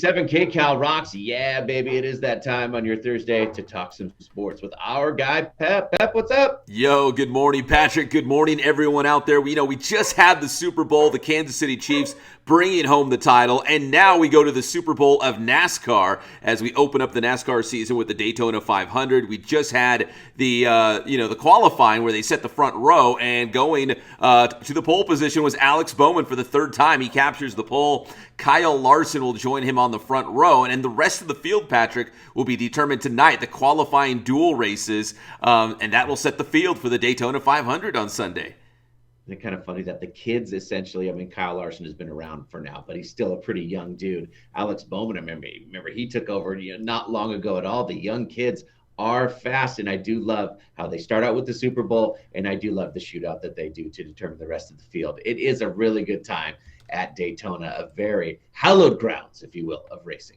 KCAL rocks. Yeah, baby, it is that time on your Thursday to talk some sports with our guy, Pep. Pep, what's up? Yo, good morning, Patrick. Good morning, everyone out there. We just had the Super Bowl, the Kansas City Chiefs bringing home the title, and now we go to the Super Bowl of NASCAR as we open up the NASCAR season with the Daytona 500. We just had the qualifying where they set the front row, and going to the pole position was Alex Bowman for the third time. He captures the pole. Kyle Larson will join him on the front row, and the rest of the field, Patrick, will be determined tonight. The qualifying dual races, and that will set the field for the Daytona 500 on Sunday. It's kind of funny that the kids essentially, Kyle Larson has been around for now, but he's still a pretty young dude. Alex Bowman, remember he took over not long ago at all. The young kids are fast, and I do love how they start out with the Super Bowl, and I do love the shootout that they do to determine the rest of the field. It is a really good time at Daytona, a very hallowed grounds, if you will, of racing.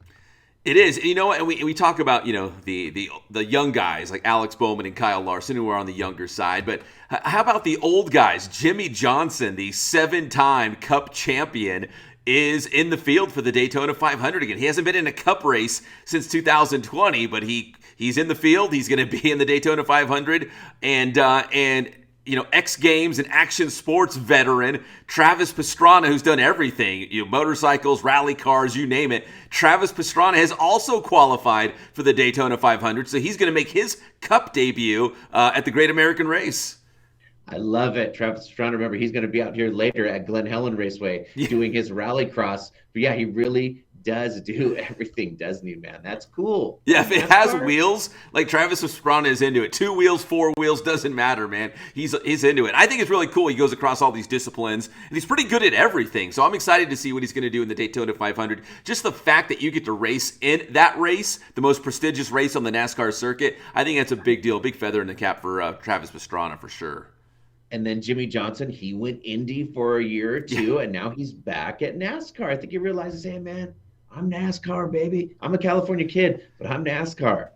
It is. And we talk about, the young guys like Alex Bowman and Kyle Larson who are on the younger side. But how about the old guys? Jimmy Johnson, the 7-time Cup champion, is in the field for the Daytona 500 again. He hasn't been in a Cup race since 2020, but he's in the field. He's going to be in the Daytona 500. And X Games and action sports veteran Travis Pastrana, who's done everything, motorcycles, rally cars, you name it. Travis Pastrana has also qualified for the Daytona 500, so he's going to make his Cup debut at the Great American Race. I love it. Travis Pastrana, remember, he's going to be out here later at Glen Helen Raceway doing his rally cross. But yeah, he really does do everything, doesn't he, man? That's cool. Yeah, if it has wheels, like Travis Pastrana is into it. 2 wheels, 4 wheels, doesn't matter, man. He's into it. I think it's really cool. He goes across all these disciplines, and he's pretty good at everything. So I'm excited to see what he's going to do in the Daytona 500. Just the fact that you get to race in that race, the most prestigious race on the NASCAR circuit, I think that's a big deal, big feather in the cap for Travis Pastrana for sure. And then Jimmy Johnson, he went Indy for a year or two, and now he's back at NASCAR. I think he realizes, hey, man, I'm NASCAR, baby. I'm a California kid, but I'm NASCAR.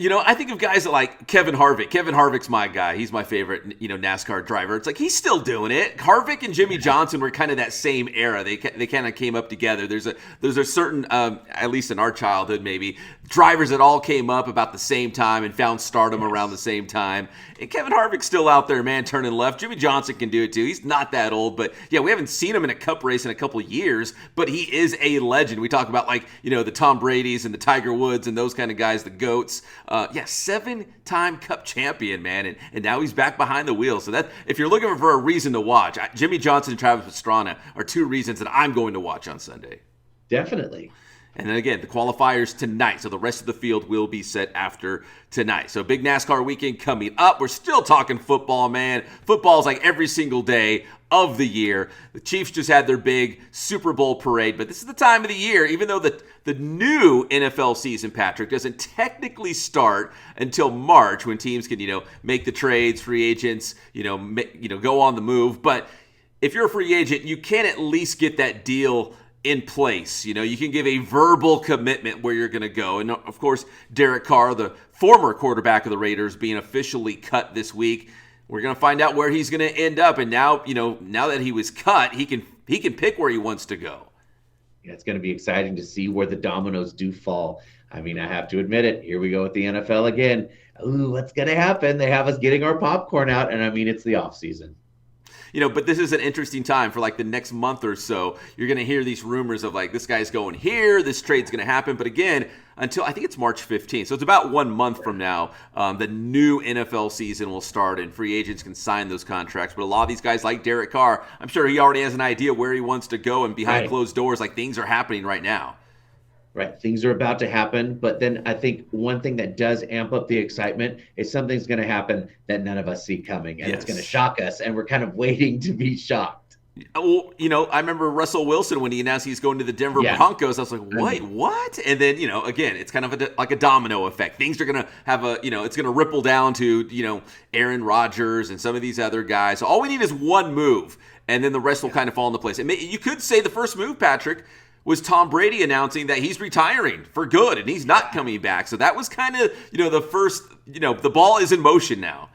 I think of guys like Kevin Harvick. Kevin Harvick's my guy. He's my favorite, NASCAR driver. It's like he's still doing it. Harvick and Jimmy Johnson were kind of that same era. They kind of came up together. There's a certain, at least in our childhood maybe, drivers that all came up about the same time and found stardom around the same time. And Kevin Harvick's still out there, man, turning left. Jimmy Johnson can do it too. He's not that old, but yeah, we haven't seen him in a Cup race in a couple of years, but he is a legend. We talk about the Tom Bradys and the Tiger Woods and those kind of guys, the GOATs. 7-time Cup champion, man, and now he's back behind the wheel. So that if you're looking for a reason to watch, Jimmy Johnson and Travis Pastrana are 2 reasons that I'm going to watch on Sunday. Definitely. And then again, the qualifiers tonight. So the rest of the field will be set after tonight. So big NASCAR weekend coming up. We're still talking football, man. Football's like every single day of the year. The Chiefs just had their big Super Bowl parade, but this is the time of the year, even though the new NFL season, Patrick, doesn't technically start until March when teams can, make the trades, free agents, go on the move. But if you're a free agent, you can at least get that deal in place. You can give a verbal commitment where you're going to go. And of course, Derek Carr, the former quarterback of the Raiders, being officially cut this week. We're going to find out where he's going to end up. And now that he was cut, he can pick where he wants to go. Yeah, it's going to be exciting to see where the dominoes do fall. I have to admit it. Here we go with the NFL again. Ooh, what's going to happen? They have us getting our popcorn out, and it's the off season. But this is an interesting time for the next month or so. You're going to hear these rumors of this guy's going here, this trade's going to happen. But again, until I think it's March 15th. So it's about 1 month from now. The new NFL season will start and free agents can sign those contracts. But a lot of these guys like Derek Carr, I'm sure he already has an idea where he wants to go, and behind closed doors, things are happening right now. Right. Things are about to happen. But then I think one thing that does amp up the excitement is something's going to happen that none of us see coming. And It's going to shock us. And we're kind of waiting to be shocked. Well, I remember Russell Wilson when he announced he's going to the Denver Broncos. I was like, wait, what? And then, again, it's kind of like a domino effect. Things are going to have it's going to ripple down to, Aaron Rodgers and some of these other guys. So all we need is one move, and then the rest will kind of fall into place. And you could say the first move, Patrick, was Tom Brady announcing that he's retiring for good and he's not coming back. So that was kind of, the first, the ball is in motion now.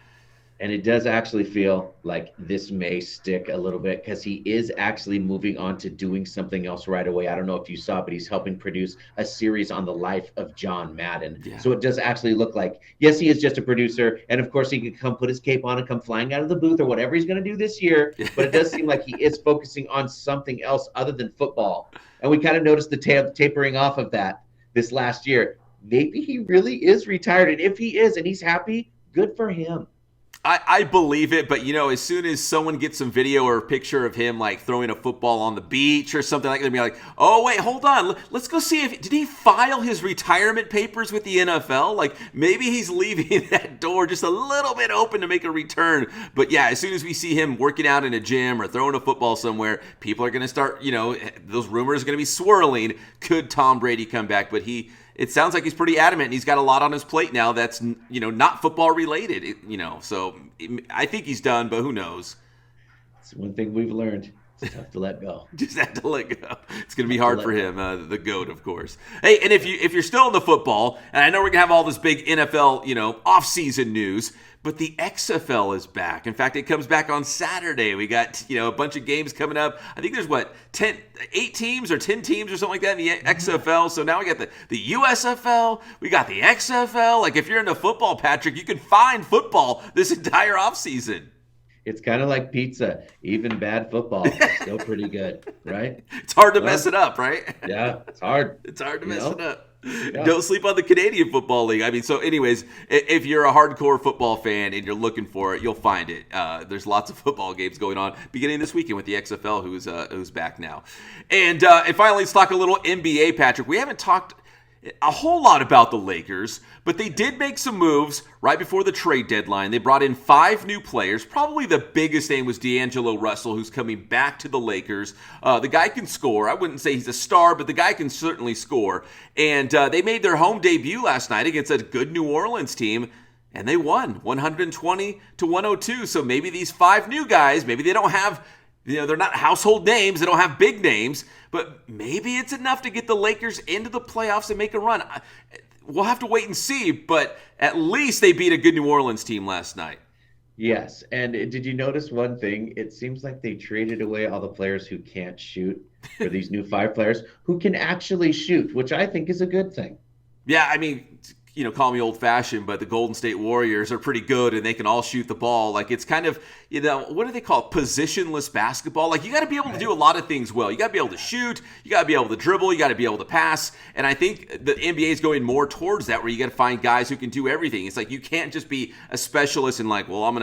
And it does actually feel like this may stick a little bit because he is actually moving on to doing something else right away. I don't know if you saw, but he's helping produce a series on the life of John Madden. Yeah. So it does actually look like, yes, he is just a producer. And of course, he could come put his cape on and come flying out of the booth or whatever he's going to do this year. But it does seem like he is focusing on something else other than football. And we kind of noticed the tapering off of that this last year. Maybe he really is retired. And if he is and he's happy, good for him. I believe it, but as soon as someone gets some video or a picture of him like throwing a football on the beach or something like that, they'll be like, oh wait, hold on, let's go see did he file his retirement papers with the NFL? Like maybe he's leaving that door just a little bit open to make a return. But yeah, as soon as we see him working out in a gym or throwing a football somewhere, people are going to start, those rumors are going to be swirling. Could Tom Brady come back? But it sounds like he's pretty adamant, and he's got a lot on his plate now that's, not football related, so I think he's done, but who knows? It's one thing we've learned. It's tough to let go. Just have to let go. It's going to be hard for him, the GOAT, of course. Hey, and if you're still in the football, and I know we're going to have all this big NFL, off-season news, but the XFL is back. In fact, it comes back on Saturday. We got, a bunch of games coming up. I think there's 8 teams or 10 teams or something like that in the XFL. So now we got the USFL. We got the XFL. Like if you're into football, Patrick, you can find football this entire offseason. It's kind of like pizza. Even bad football is still pretty good, right? It's hard to mess it up, right? Yeah, it's hard. It's hard to mess it up. Yeah. Don't sleep on the Canadian Football League. I mean, so anyways, if you're a hardcore football fan and you're looking for it, you'll find it. There's lots of football games going on beginning this weekend with the XFL, who's back now. And finally, let's talk a little NBA, Patrick. We haven't talked a whole lot about the Lakers, but they did make some moves right before the trade deadline. They brought in 5 new players. Probably the biggest name was D'Angelo Russell, who's coming back to the Lakers. The guy can score. I wouldn't say he's a star, but the guy can certainly score. And they made their home debut last night against a good New Orleans team, and they won 120-102. So maybe these 5 new guys, maybe they don't have, they're not household names. They don't have big names, but maybe it's enough to get the Lakers into the playoffs and make a run. We'll have to wait and see, but at least they beat a good New Orleans team last night. Yes, and did you notice one thing? It seems like they traded away all the players who can't shoot for these new 5 players who can actually shoot, which I think is a good thing. Yeah, I mean, call me old-fashioned, but the Golden State Warriors are pretty good, and they can all shoot the ball. Like, it's kind of, what do they call it? Positionless basketball. Like, you got to be able to do a lot of things well. You got to be able to shoot. You got to be able to dribble. You got to be able to pass. And I think the NBA is going more towards that, where you got to find guys who can do everything. It's like you can't just be a specialist and like, well, I'm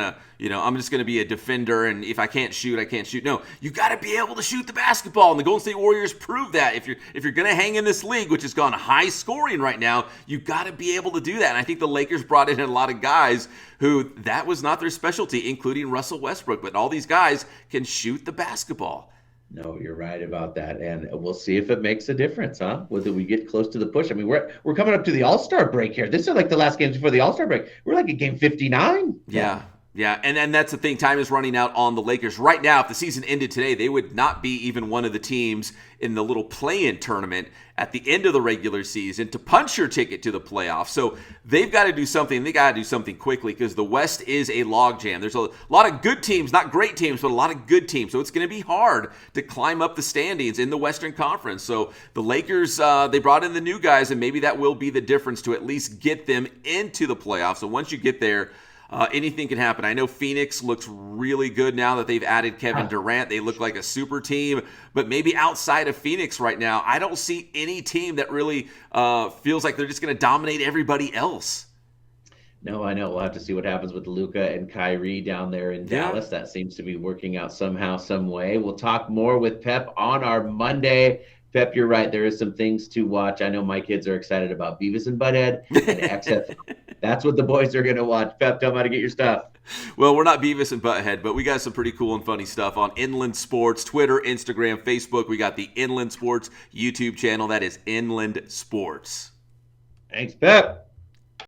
just going to be a defender, and if I can't shoot, I can't shoot. No, you got to be able to shoot the basketball, and the Golden State Warriors prove that. If you're going to hang in this league, which has gone high scoring right now, you got to be able to do that. And I think the Lakers brought in a lot of guys who that was not their specialty, including Russell Westbrook. But all these guys can shoot the basketball. No, you're right about that, and we'll see if it makes a difference, huh? Whether we get close to the push. I mean, we're coming up to the All-Star break here. This is like the last games before the All-Star break. We're like at game 59. Yeah, and that's the thing. Time is running out on the Lakers. Right now, if the season ended today, they would not be even one of the teams in the little play-in tournament at the end of the regular season to punch your ticket to the playoffs. So they've got to do something. They got to do something quickly because the West is a logjam. There's a lot of good teams, not great teams, but a lot of good teams. So it's going to be hard to climb up the standings in the Western Conference. So the Lakers, they brought in the new guys, and maybe that will be the difference to at least get them into the playoffs. So once you get there, anything can happen. I know Phoenix looks really good now that they've added Kevin Durant. They look like a super team, but maybe outside of Phoenix right now, I don't see any team that really feels like they're just going to dominate everybody else. No, I know. We'll have to see what happens with Luka and Kyrie down there in Dallas. That seems to be working out somehow, some way. We'll talk more with Pep on our Monday. Pep, you're right. There is some things to watch. I know my kids are excited about Beavis and Butthead and XFL. That's what the boys are going to watch. Pep, tell them how to get your stuff. Well, we're not Beavis and Butthead, but we got some pretty cool and funny stuff on Inland Sports, Twitter, Instagram, Facebook. We got the Inland Sports YouTube channel. That is Inland Sports. Thanks, Pep.